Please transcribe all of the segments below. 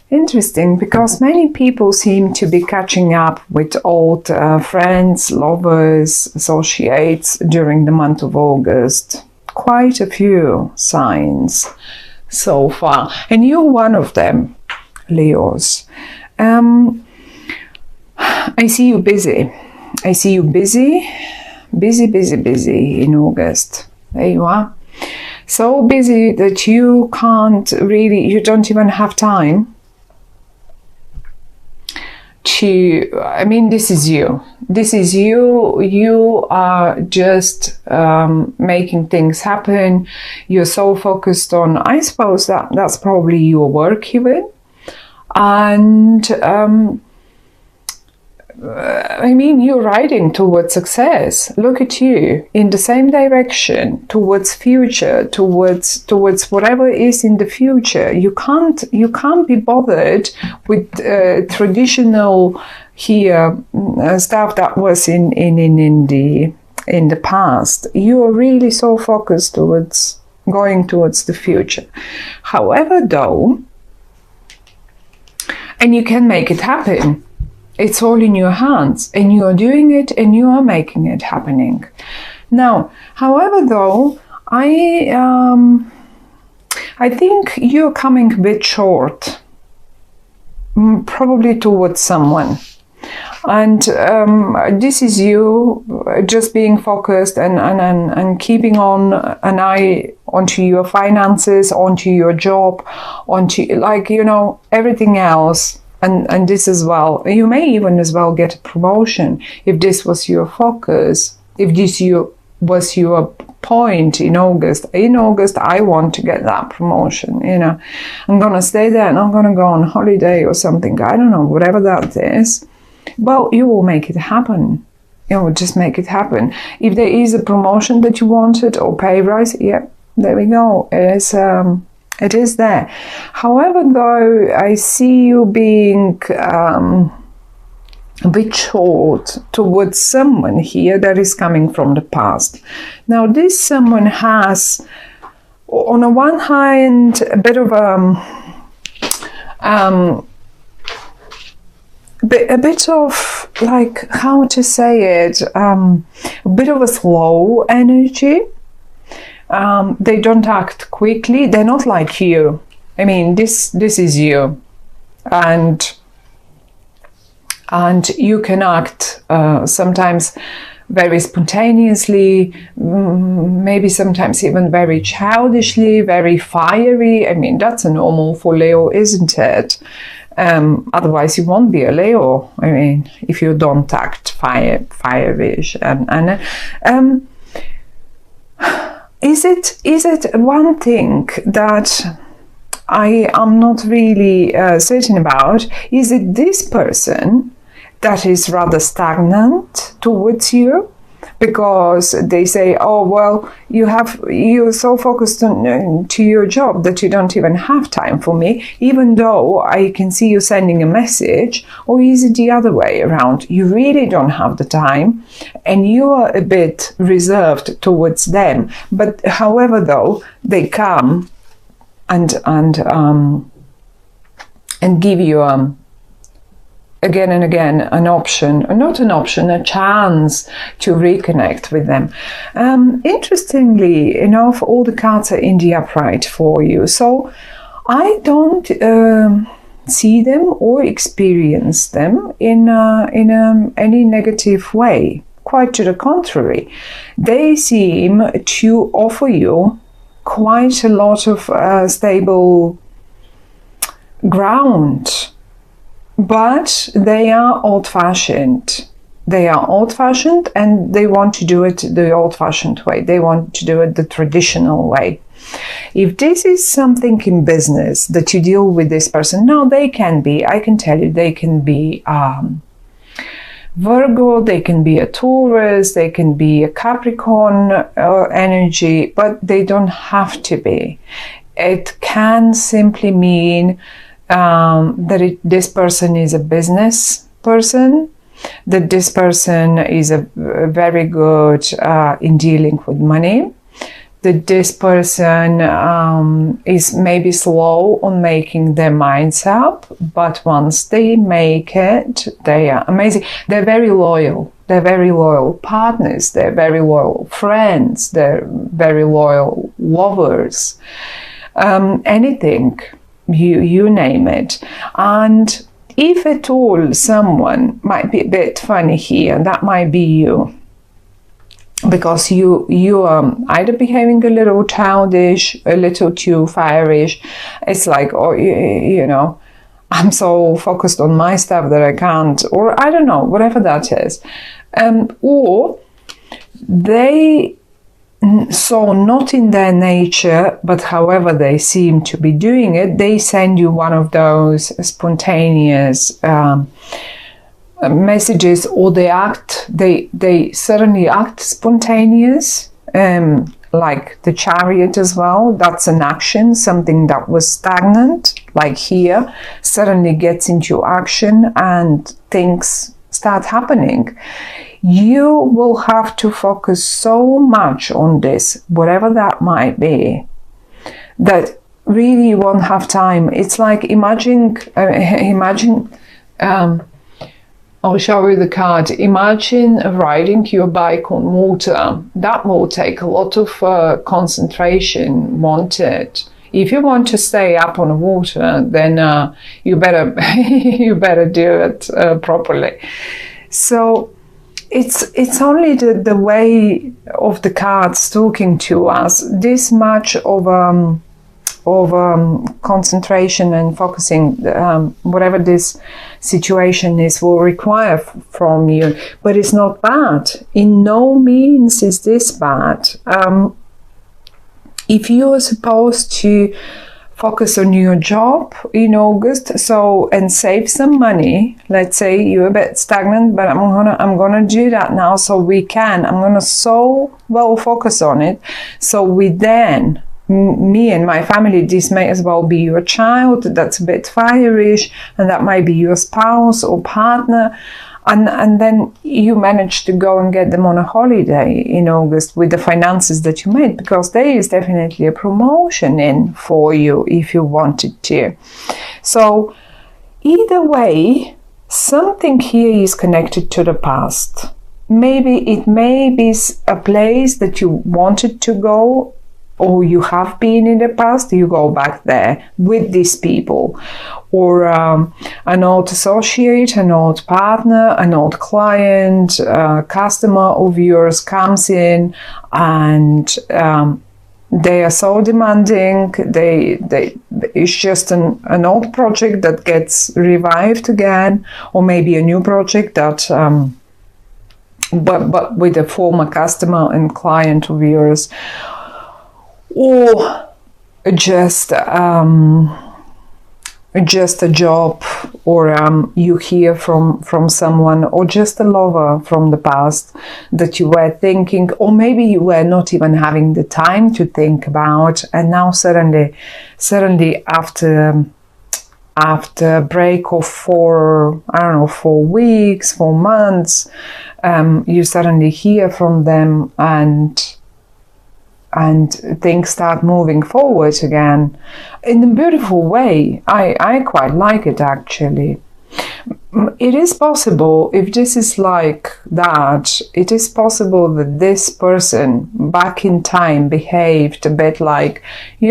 Interesting, because many people seem to be catching up with old friends, lovers, associates during the month of August. Quite a few signs so far, and you're one of them, Leos. I see you busy. I see you busy in August. There you are. So busy that you don't even have time this is you. You are just making things happen. You're so focused on, I suppose that's probably your work even. And you're riding towards success. Look at you, in the same direction, towards future, towards whatever is in the future. You can't be bothered with traditional stuff that was in the past. You are really so focused towards going towards the future. However, though, and you can make it happen. It's all in your hands, and you are doing it, and you are making it happening. Now, however, though, I think you're coming a bit short, probably towards someone. And this is you just being focused and keeping on an eye onto your finances, onto your job, onto everything else. And this as well. You may even as well get a promotion if this was your focus, if this was your point in August. In August, I want to get that promotion. I'm going to stay there and I'm going to go on holiday or something. I don't know, whatever that is. Well, you will make it happen. You will just make it happen. If there is a promotion that you wanted or pay rise, yeah, there we go. It is there. However, though, I see you being a bit short towards someone here that is coming from the past. Now, this someone has, on the one hand, a bit of a bit of, like, how to say it, a bit of a slow energy. They don't act quickly. They're not like you. This is you, and you can act sometimes very spontaneously, maybe sometimes even very childishly, very fiery. That's a normal for Leo, isn't it? Otherwise, you won't be a Leo. If you don't act fiery-ish. Is it one thing that I am not really certain about? Is it this person that is rather stagnant towards you? Because they say, oh, well, you're so focused on to your job that you don't even have time for me, even though I can see you sending a message. Or is it the other way around? You really don't have the time and you are a bit reserved towards them. But however, though, they come and give you again and again a chance to reconnect with them. Interestingly enough, all the cards are in the upright for you, so I don't see them or experience them in any negative way. Quite to the contrary, they seem to offer you quite a lot of stable ground. But they are old-fashioned. They are old-fashioned and they want to do it the old-fashioned way. They want to do it the traditional way. If this is something in business that you deal with this person, now they can be, I can tell you, they can be Virgo, they can be a Taurus, they can be a Capricorn energy, but they don't have to be. It can simply mean that this person is a business person, that this person is a very good in dealing with money, that this person is maybe slow on making their minds up, but once they make it, they are amazing. They're very loyal. They're very loyal partners. They're very loyal friends. They're very loyal lovers. Anything, you name it. And if at all someone might be a bit funny here, that might be you. Because you are either behaving a little childish, a little too fiery. It's like, oh, you know, I'm so focused on my stuff that I can't, or I don't know, whatever that is. Or they, so not in their nature, but however they seem to be doing it, they send you one of those spontaneous messages, or they certainly act spontaneous, like the Chariot as well. That's an action, something that was stagnant, like here, suddenly gets into action and things start happening. You will have to focus so much on this, whatever that might be, that really you won't have time. It's like imagine I'll show you the card. Imagine riding your bike on water. That will take a lot of concentration, won't it? If you want to stay up on the water, then you better do it properly. So it's only the way of the cards talking to us. This much of concentration and focusing, whatever this situation is, will require from you. But it's not bad. In no means is this bad. If you are supposed to focus on your job in August, and save some money, let's say you're a bit stagnant, but I'm gonna do that now, I'm gonna so well focus on it, so we then, me and my family, this may as well be your child that's a bit fireish, and that might be your spouse or partner, and then you manage to go and get them on a holiday in August with the finances that you made, because there is definitely a promotion in for you if you wanted to. So either way, something here is connected to the past. Maybe it may be a place that you wanted to go, or you have been in the past, you go back there with these people, or an old associate, an old partner, an old client, customer of yours comes in, and they are so demanding. It's just an old project that gets revived again, or maybe a new project that but with a former customer and client of yours. Or just a job, or you hear from someone, or just a lover from the past that you were thinking, or maybe you were not even having the time to think about, and now suddenly after a break of 4 weeks, 4 months, you suddenly hear from them, and things start moving forward again in a beautiful way. I quite like it, actually. It is possible, if this is like that, it is possible that this person back in time behaved a bit like, a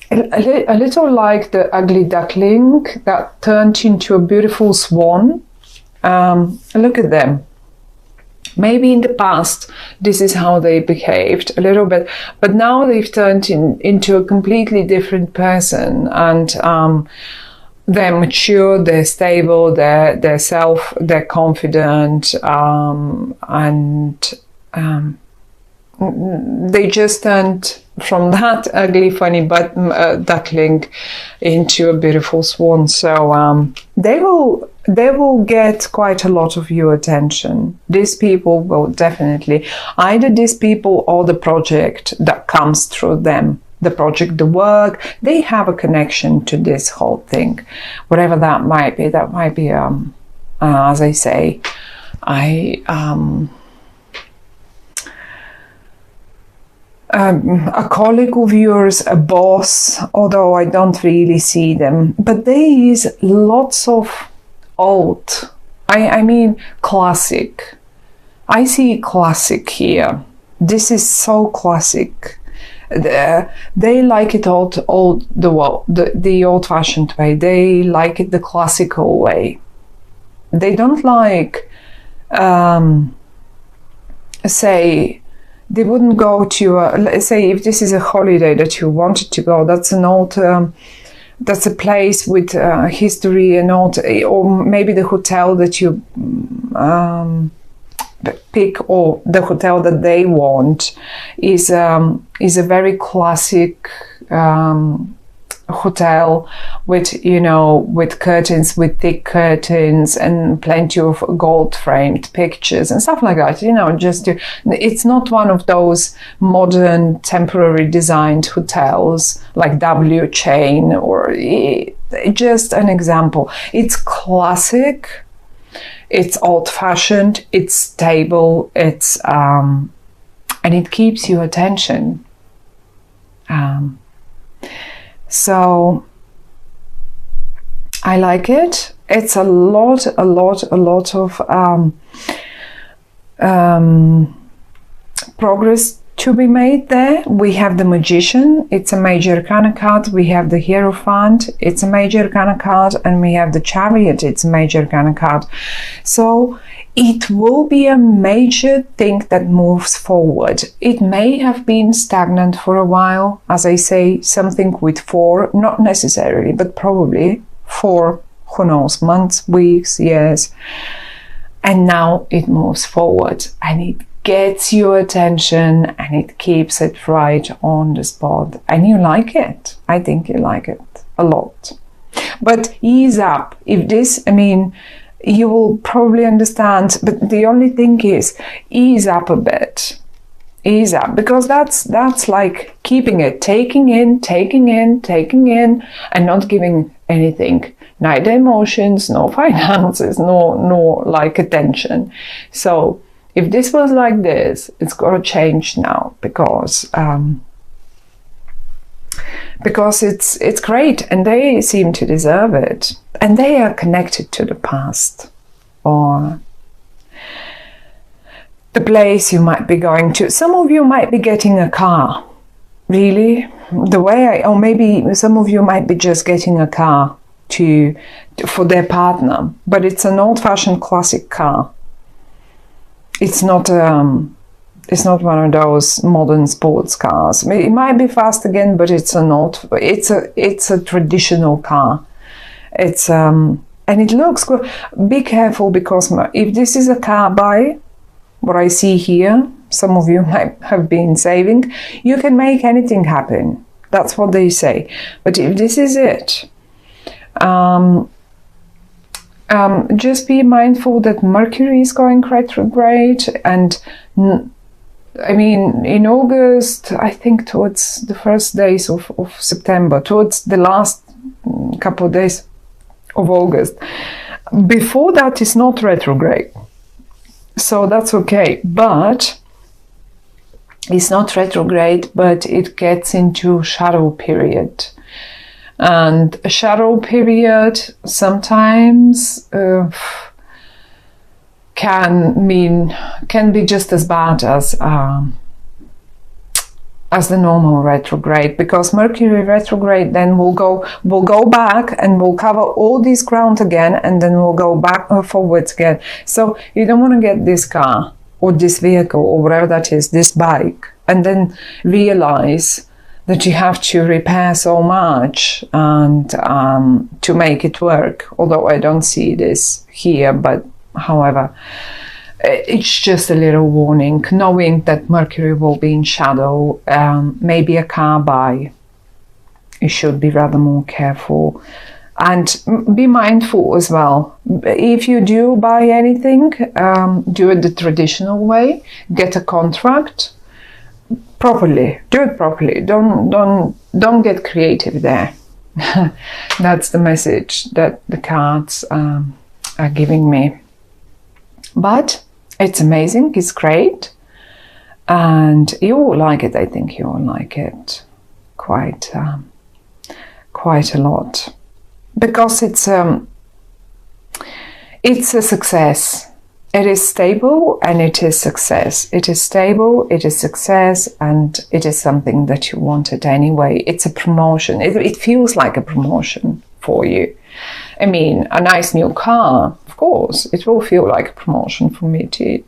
little like the ugly duckling that turned into a beautiful swan. Look at them. Maybe in the past, this is how they behaved a little bit, but now they've turned into a completely different person, and they're mature, they're stable, they're confident, and they just turned from that ugly, funny duckling into a beautiful swan. So they will get quite a lot of your attention. These people will definitely, either these people or the project that comes through them, the project, the work, they have a connection to this whole thing. Whatever that might be, as I say, a colleague of yours, a boss, although I don't really see them. But there is lots of old, I mean classic. I see classic here. This is so classic. They like it the old-fashioned way. They like it the classical way. They don't like, say, they wouldn't go to, let's say, if this is a holiday that you wanted to go, that's an old, that's a place with history and old, or maybe the hotel that you pick, or the hotel that they want is a very classic hotel with, you know, with curtains, with thick curtains and plenty of gold framed pictures and stuff like that, you know, it's not one of those modern temporary designed hotels like W Chain, or just an example. It's classic, it's old fashioned, it's stable, it's and it keeps your attention. So I like it. It's a lot of progress to be made there. We have the Magician, it's a major arcana card. We have the Hierophant, it's a major arcana card, and we have the Chariot, it's a major arcana card. So it will be a major thing that moves forward. It may have been stagnant for a while, as I say, something with 4, not necessarily, but probably 4, who knows, months, weeks, years. And now it moves forward and it gets your attention and it keeps it right on the spot. And you like it. I think you like it a lot. But ease up. If this, I mean, you will probably understand, but the only thing is ease up a bit. Ease up, because that's like keeping it, taking in, and not giving anything. Neither emotions, no finances, no like attention. So if this was like this, it's got to change now, because it's great and they seem to deserve it, and they are connected to the past or the place you might be going to. Some of you might be getting a car, really, or maybe some of you might be just getting a car for their partner, but it's an old-fashioned classic car. It's not one of those modern sports cars. It might be fast again, but it's a traditional car. It's and it looks good. Be careful, because if this is a car buy, what I see here, some of you might have been saving, you can make anything happen. That's what they say. But if this is it, just be mindful that Mercury is going retrograde, and I mean, in August, I think towards the first days of September, towards the last couple of days of August. Before that is not retrograde, so that's okay. But it's not retrograde, but it gets into shadow period. And a shadow period sometimes can be just as bad as the normal retrograde, because Mercury retrograde then will go back and will cover all this ground again, and then we'll go back forwards again. So you don't want to get this car or this vehicle or whatever that is, this bike, and then realize that you have to repair so much and to make it work. Although I don't see this here, but however, it's just a little warning, knowing that Mercury will be in shadow. Maybe a car buy, you should be rather more careful, and be mindful as well. If you do buy anything, do it the traditional way. Get a contract properly. Do it properly. Don't get creative there. That's the message that the cards are giving me. But it's amazing, it's great. And you will like it. I think you will like it quite a lot, because it's a success. It is stable and it is success. It is stable, it is success, and it is something that you wanted anyway. It's a promotion. It feels like a promotion for you. I mean, a nice new car, of course, it will feel like a promotion for me too.